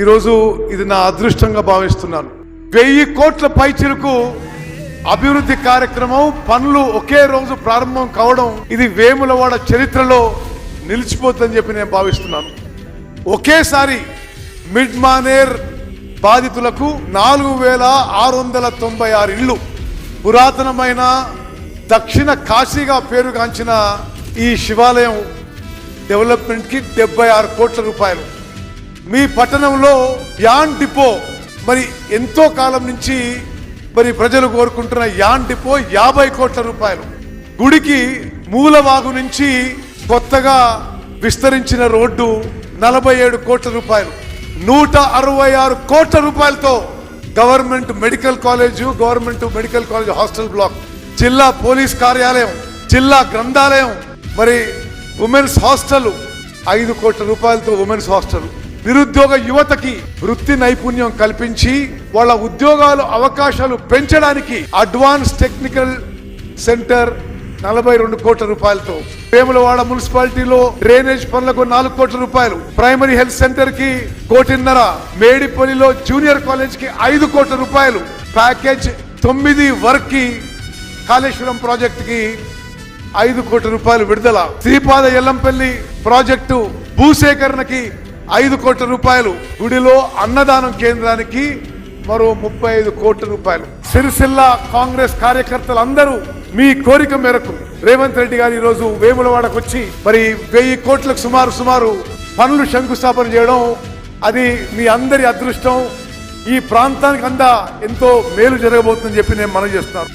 ఈరోజు ఇది నా అదృష్టంగా భావిస్తున్నాను. 1000 కోట్ల పైచిలకు అభివృద్ధి కార్యక్రమం పనులు ఒకే రోజు ప్రారంభం కావడం ఇది వేములవాడ చరిత్రలో నిలిచిపోతుందని చెప్పి నేను భావిస్తున్నాను. ఒకేసారి మిడ్ మానేర్ బాధితులకు 4696 ఇళ్లు, పురాతనమైన దక్షిణ కాశీగా పేరుగాంచిన ఈ శివాలయం డెవలప్మెంట్కి 76 కోట్ల రూపాయలు. మీ పట్టణంలో యాన్ డిపో మరి ఎంతో కాలం నుంచి మరి ప్రజలు కోరుకుంటున్న యాన్ డిపో 50 కోట్ల రూపాయలు. గుడికి మూలవాగు నుంచి కొత్తగా విస్తరించిన రోడ్డు 47 కోట్ల రూపాయలు. 166 కోట్ల రూపాయలతో government medical college hostel block, జిల్లా పోలీస్ కార్యాలయం, జిల్లా గ్రంథాలయం, మరి ఉమెన్స్ హాస్టల్ 5 కోట్ల రూపాయలతో ఉమెన్స్ హాస్టల్. నిరుద్యోగ యువతకి వృత్తి నైపుణ్యం కల్పించి వాళ్ళ ఉద్యోగాలు అవకాశాలు పెంచడానికి అడ్వాన్స్ టెక్నికల్ సెంటర్ 42 కోట్ల రూపాయలతో. వేములవాడ మున్సిపాలిటీలో డ్రైనేజ్ పనులకు 4 కోట్ల రూపాయలు. ప్రైమరీ హెల్త్ సెంటర్ కి 1.5 కోట్ల. మేడిపల్లిలో జూనియర్ కాలేజ్ కి 5 కోట్ల రూపాయలు. ప్యాకేజ్ 9 వర్క్ కి కాళేశ్వరం ప్రాజెక్ట్ కి 5 కోట్ల రూపాయలు విడుదల. శ్రీపాద ఎల్లంపల్లి ప్రాజెక్టు భూసేకరణకి 5 కోట్ల రూపాయలు. గుడిలో అన్నదానం కేంద్రానికి మరో 35 కోట్ల రూపాయలు. సిరిసిల్ల కాంగ్రెస్ కార్యకర్తలందరూ మీ కోరిక మేరకు రేవంత్ రెడ్డి గారు ఈరోజు వేములవాడకు వచ్చి మరి 1000 కోట్లకు సుమారు పనులు శంకుస్థాపన చేయడం అది మీ అందరి అదృష్టం. ఈ ప్రాంతానికి అంతా ఎంతో మేలు జరగబోతుందని చెప్పి నేను మనవి చేస్తున్నాను.